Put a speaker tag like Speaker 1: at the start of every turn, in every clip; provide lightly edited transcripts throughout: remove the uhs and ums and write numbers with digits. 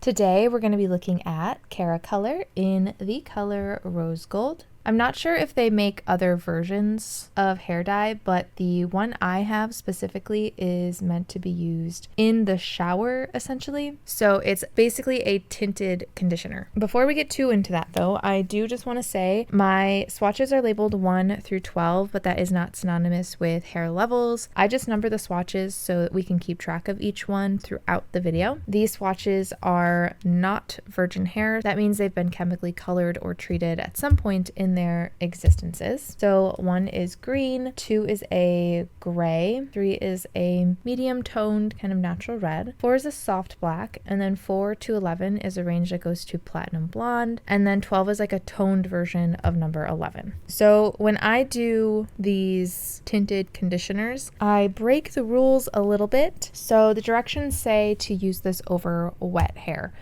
Speaker 1: Today we're going to be looking at Keracolor in the color Rose Gold. I'm not sure if they make other versions of hair dye, but the one I have specifically is meant to be used in the shower, essentially. So it's basically a tinted conditioner. Before we get too into that though, I do just want to say my swatches are labeled 1 through 12, but that is not synonymous with hair levels. I just number the swatches so that we can keep track of each one throughout the video. These swatches are not virgin hair. That means they've been chemically colored or treated at some point in their existences. So 1 is green, 2 is a gray, 3 is a medium toned kind of natural red, 4 is a soft black, and then 4 to 11 is a range that goes to platinum blonde, and then 12 is like a toned version of number 11. So when I do these tinted conditioners, I break the rules a little bit. So the directions say to use this over wet hair,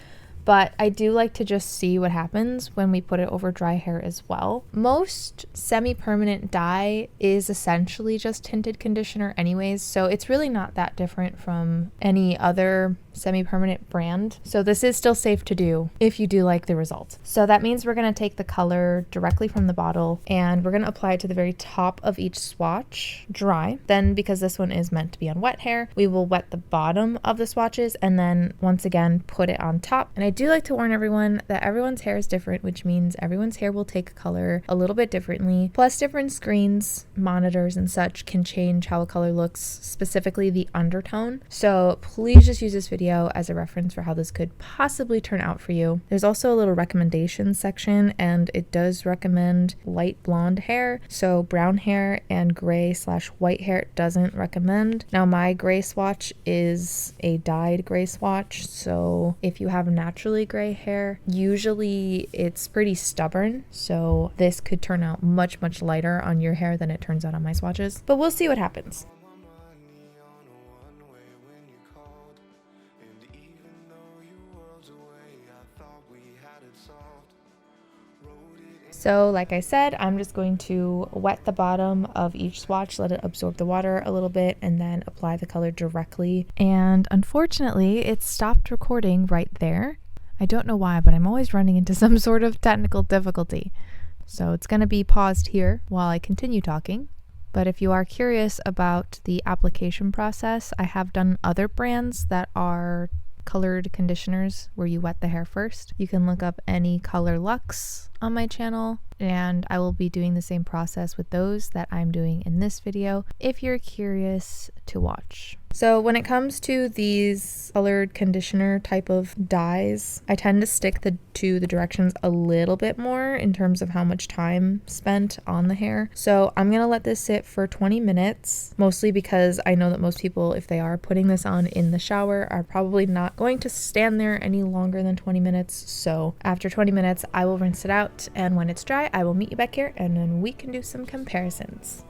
Speaker 1: but I do like to just see what happens when we put it over dry hair as well. Most semi-permanent dye is essentially just tinted conditioner anyways, so it's really not that different from any other semi-permanent brand. So this is still safe to do if you do like the result. So that means we're going to take the color directly from the bottle and we're going to apply it to the very top of each swatch dry. Then, because this one is meant to be on wet hair, we will wet the bottom of the swatches and then once again put it on top. And I do like to warn everyone that everyone's hair is different, which means everyone's hair will take color a little bit differently. Plus, different screens, monitors and such can change how a color looks, specifically the undertone. So please just use this video as a reference for how this could possibly turn out for you. There's also a little recommendation section and it does recommend light blonde hair. So brown hair and gray/white hair it doesn't recommend. Now my gray swatch is a dyed gray swatch. So if you have naturally gray hair, usually it's pretty stubborn. So this could turn out much lighter on your hair than it turns out on my swatches. But we'll see what happens. So like I said, I'm just going to wet the bottom of each swatch, let it absorb the water a little bit, and then apply the color directly. And unfortunately, it stopped recording right there. I don't know why, but I'm always running into some sort of technical difficulty. So it's going to be paused here while I continue talking. But if you are curious about the application process, I have done other brands that are colored conditioners where you wet the hair first. You can look up any Color Lux on my channel and I will be doing the same process with those that I'm doing in this video if you're curious to watch. So when it comes to these colored conditioner type of dyes, I tend to stick to the directions a little bit more in terms of how much time spent on the hair. So I'm gonna let this sit for 20 minutes, mostly because I know that most people, if they are putting this on in the shower, are probably not going to stand there any longer than 20 minutes. So after 20 minutes, I will rinse it out, and when it's dry, I will meet you back here and then we can do some comparisons.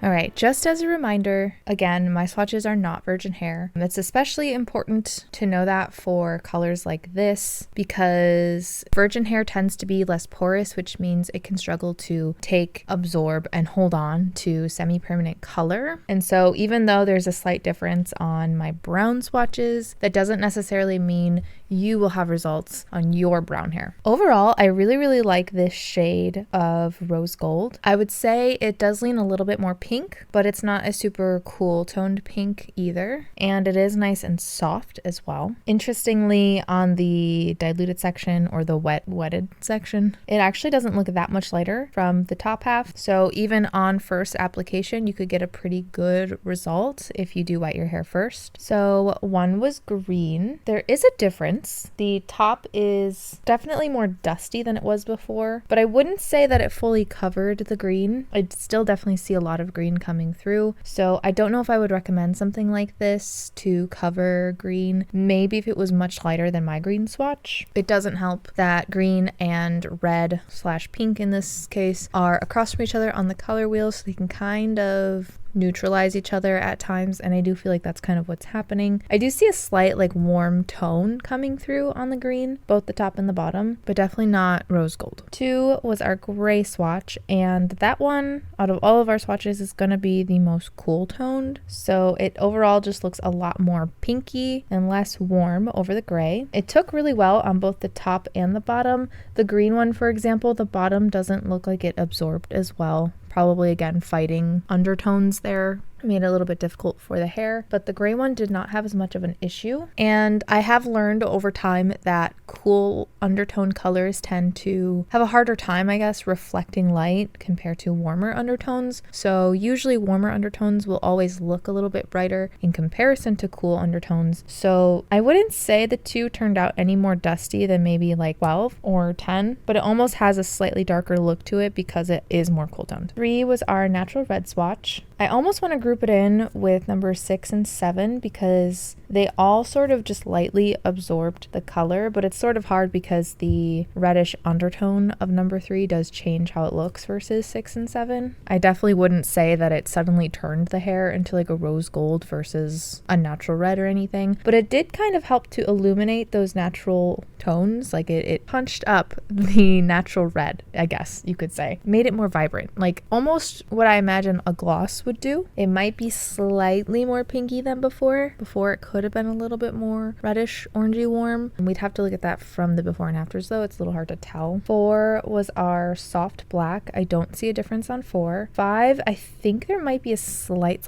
Speaker 1: Alright, just as a reminder, again, my swatches are not virgin hair. It's especially important to know that for colors like this because virgin hair tends to be less porous, which means it can struggle to take, absorb, and hold on to semi-permanent color. And so even though there's a slight difference on my brown swatches, that doesn't necessarily mean you will have results on your brown hair. Overall, I really like this shade of rose gold. I would say it does lean a little bit more pink, but it's not a super cool toned pink either. And it is nice and soft as well. Interestingly, on the diluted section or the wetted section, it actually doesn't look that much lighter from the top half. So even on first application, you could get a pretty good result if you do wet your hair first. So 1 was green. There is a difference. The top is definitely more dusty than it was before, but I wouldn't say that it fully covered the green. I still definitely see a lot of green coming through. So I don't know if I would recommend something like this to cover green. Maybe if it was much lighter than my green swatch. It doesn't help that green and red/pink in this case are across from each other on the color wheel, so they can kind of neutralize each other at times, and I do feel like that's kind of what's happening. I do see a slight like warm tone coming through on the green, both the top and the bottom, but definitely not rose gold. 2 was our gray swatch, and that one out of all of our swatches is going to be the most cool toned. So it overall just looks a lot more pinky and less warm over the gray. It took really well on both the top and the bottom. The green one, for example, the bottom doesn't look like it absorbed as well. Probably again fighting undertones there, made it a little bit difficult for the hair, but the gray one did not have as much of an issue. And I have learned over time that cool undertone colors tend to have a harder time, I guess, reflecting light compared to warmer undertones. So usually warmer undertones will always look a little bit brighter in comparison to cool undertones. So I wouldn't say the 2 turned out any more dusty than maybe like 12 or 10, but it almost has a slightly darker look to it because it is more cool toned. 3 was our natural red swatch. I almost want to group it in with number 6 and 7 because they all sort of just lightly absorbed the color, but it's sort of hard because the reddish undertone of number 3 does change how it looks versus 6 and 7. I definitely wouldn't say that it suddenly turned the hair into like a rose gold versus a natural red or anything, but it did kind of help to illuminate those natural tones. Like it punched up the natural red, I guess you could say. Made it more vibrant, like almost what I imagine a gloss would do. It might be slightly more pinky than before. Before it could have been a little bit more reddish, orangey warm. And we'd have to look at that from the before and afters though. It's a little hard to tell. 4 was our soft black. I don't see a difference on 4. 5, I think there might be a slight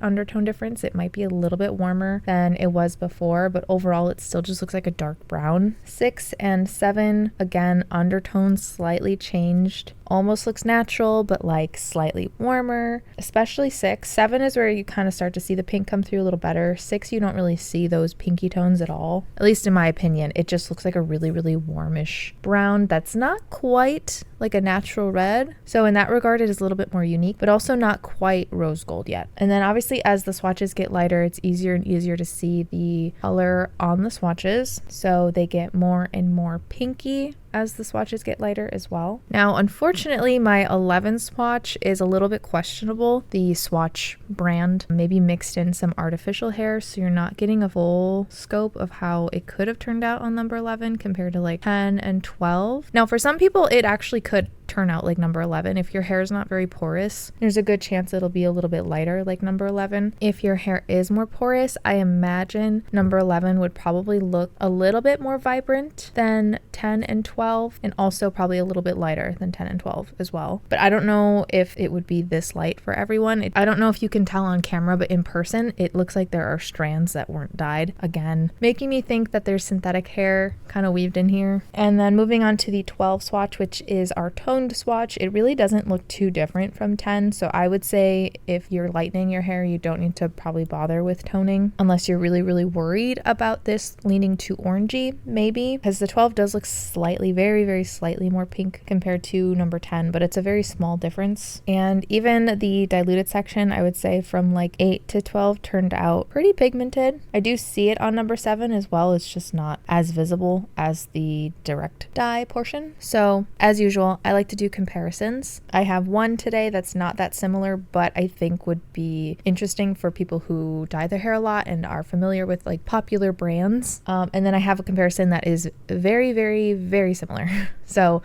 Speaker 1: undertone difference. It might be a little bit warmer than it was before, but overall it still just looks like a dark brown. 6 and 7, again, undertone slightly changed. Almost looks natural, but like slightly warmer, especially 6. 7 is where you kind of start to see the pink come through a little better. 6, you don't really see those pinky tones at all, at least in my opinion. It just looks like a really, really warmish brown that's not quite like a natural red. So in that regard, it is a little bit more unique, but also not quite rose gold yet. And then obviously as the swatches get lighter, it's easier and easier to see the color on the swatches. So they get more and more pinky as the swatches get lighter as well. Now, unfortunately, my 11 swatch is a little bit questionable. The Swatch brand maybe mixed in some artificial hair, so you're not getting a full scope of how it could have turned out on number 11 compared to like 10 and 12. Now, for some people, it actually could turn out like number 11. If your hair is not very porous, there's a good chance it'll be a little bit lighter like number 11. If your hair is more porous, I imagine number 11 would probably look a little bit more vibrant than 10 and 12, and also probably a little bit lighter than 10 and 12 as well. But I don't know if it would be this light for everyone. I don't know if you can tell on camera, but in person, it looks like there are strands that weren't dyed. Again, making me think that there's synthetic hair kind of weaved in here. And then moving on to the 12 swatch, which is our toned swatch, it really doesn't look too different from 10. So I would say if you're lightening your hair, you don't need to probably bother with toning unless you're really, really worried about this leaning too orangey, maybe, because the 12 does look slightly, very, very slightly more pink compared to number 10, but it's a very small difference. And even the diluted section, I would say from like 8 to 12 turned out pretty pigmented. I do see it on number 7 as well. It's just not as visible as the direct dye portion. So as usual, I like to do comparisons. I have one today that's not that similar, but I think would be interesting for people who dye their hair a lot and are familiar with like popular brands. And then I have a comparison that is very, very, very similar. So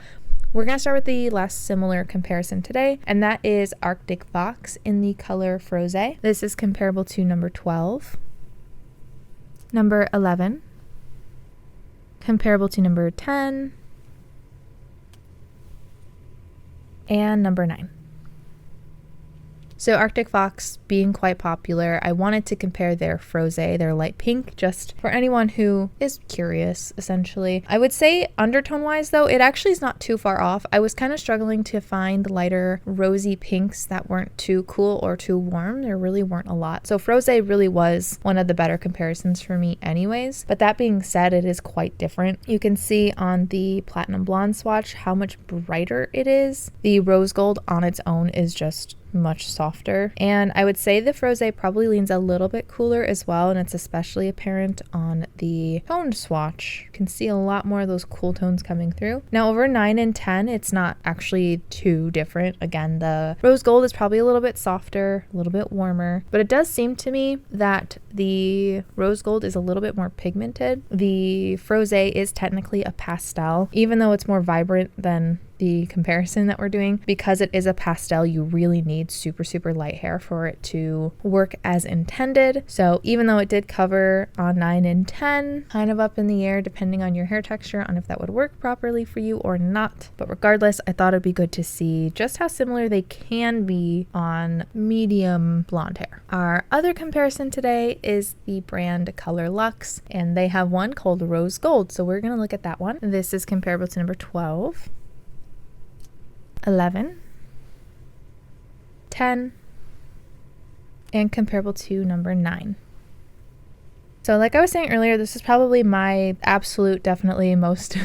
Speaker 1: we're going to start with the last similar comparison today, and that is Arctic Fox in the color Frose. This is comparable to number 12, number 11, comparable to number 10, and number 9. So Arctic Fox being quite popular, I wanted to compare their Frose, their light pink, just for anyone who is curious, essentially. I would say undertone wise though, it actually is not too far off. I was kind of struggling to find lighter rosy pinks that weren't too cool or too warm. There really weren't a lot. So Frose really was one of the better comparisons for me anyways. But that being said, it is quite different. You can see on the Platinum Blonde swatch how much brighter it is. The rose gold on its own is just much softer. And I would say the Frose probably leans a little bit cooler as well, and it's especially apparent on the toned swatch. You can see a lot more of those cool tones coming through. Now over 9 and 10, it's not actually too different. Again, the rose gold is probably a little bit softer, a little bit warmer, but it does seem to me that the rose gold is a little bit more pigmented. The Frose is technically a pastel, even though it's more vibrant than the comparison that we're doing. Because it is a pastel, you really need super light hair for it to work as intended. So even though it did cover on 9 and 10, kind of up in the air depending on your hair texture on if that would work properly for you or not. But regardless, I thought it'd be good to see just how similar they can be on medium blonde hair. Our other comparison today is the brand Color Lux, and they have one called Rose Gold. So we're gonna look at that one. This is comparable to number 12, 11, 10, and comparable to number 9. So like I was saying earlier, this is probably my absolute definitely most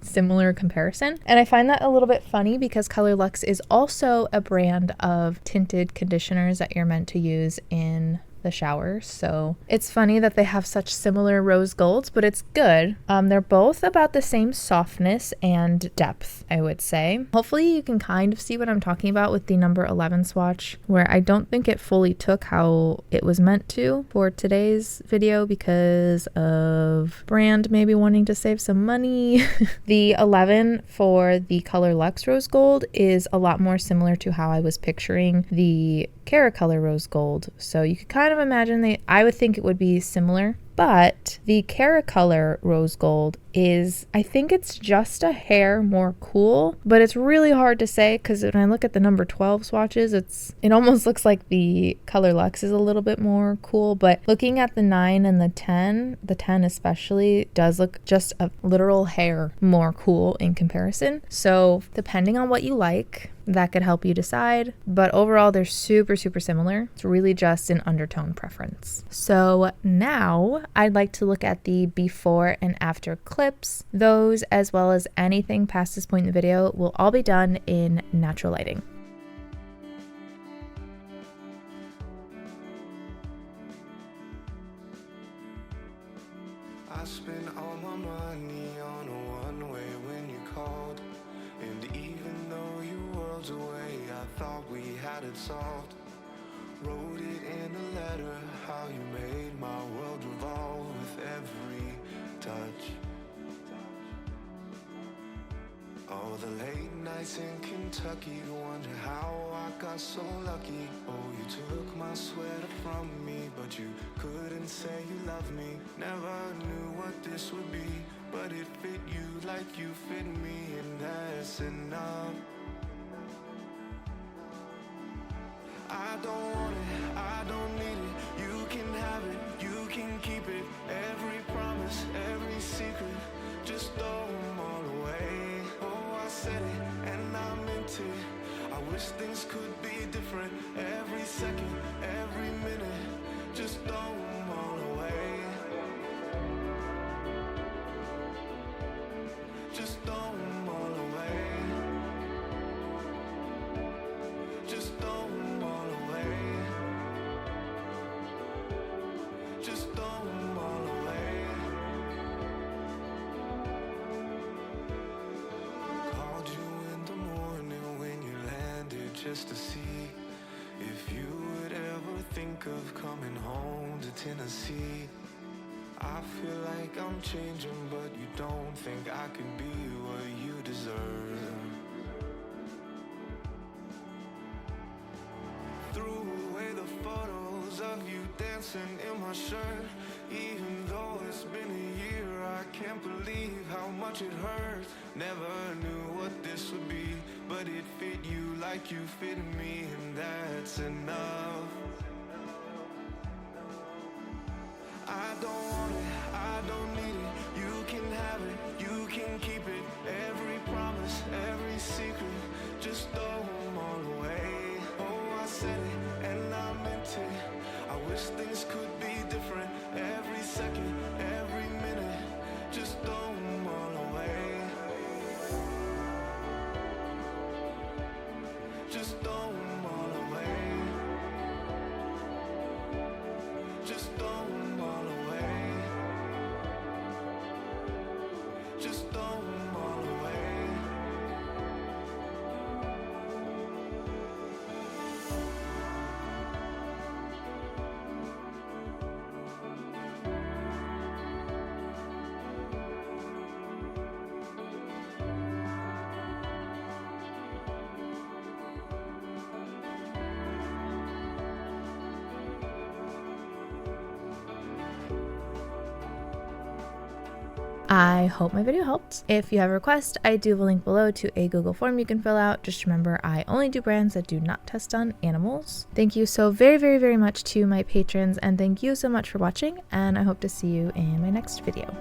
Speaker 1: similar comparison. And I find that a little bit funny because Color Lux is also a brand of tinted conditioners that you're meant to use in the shower. So it's funny that they have such similar rose golds, but it's good. They're both about the same softness and depth, I would say. Hopefully you can kind of see what I'm talking about with the number 11 swatch, where I don't think it fully took how it was meant to for today's video because of brand maybe wanting to save some money. The 11 for the Color Lux rose gold is a lot more similar to how I was picturing the Keracolor rose gold. So you could kind of imagine I would think it would be similar, but the Keracolor rose gold is, I think it's just a hair more cool, but it's really hard to say because when I look at the number 12 swatches, it almost looks like the Color Lux is a little bit more cool, but looking at the 9 and the 10 especially does look just a literal hair more cool in comparison. So depending on what you like, that could help you decide, but overall they're super similar. It's really just an undertone preference. So now I'd like to look at the before and after clips. Those, as well as anything past this point in the video, will all be done in natural lighting.
Speaker 2: I spent all my money on a one-way when you called, and even though you worlds away, I thought we had it solved. Wrote it in a letter, how you made my world revolve with every touch. Oh, the late nights in Kentucky, wonder how I got so lucky. Oh, you took my sweater from me, but you couldn't say you love me. Never knew what this would be, but it fit you like you fit me, and that's enough. I don't want it, I don't need it. You can have it, you can keep it. Every promise, every secret, just throw them all away. Oh, I said it, and I meant it. I wish things could be different. Every second, every minute, just throw them all away. Just throw them all away. Just throw them all away. Just throw them all away. Called you in the morning when you landed just to see if you would ever think of coming home to Tennessee. I feel like I'm changing, but you don't think I can be what you deserve. Threw away the photos of you dancing in my shirt. Even though it's been a year, I can't believe how much it hurts. Never knew what this would be, but it fit you like you fit me, and that's enough. I don't want it, I don't need it. You can have it, you can keep it. Every promise, every secret, just throw them all away. Oh, I said it, and I meant it. I wish things could be different. Every second, every minute, just throw them all away. Just throw them all away.
Speaker 1: I hope my video helped. If you have a request, I do have a link below to a Google form you can fill out. Just remember, I only do brands that do not test on animals. Thank you so very much to my patrons, and thank you so much for watching, and I hope to see you in my next video.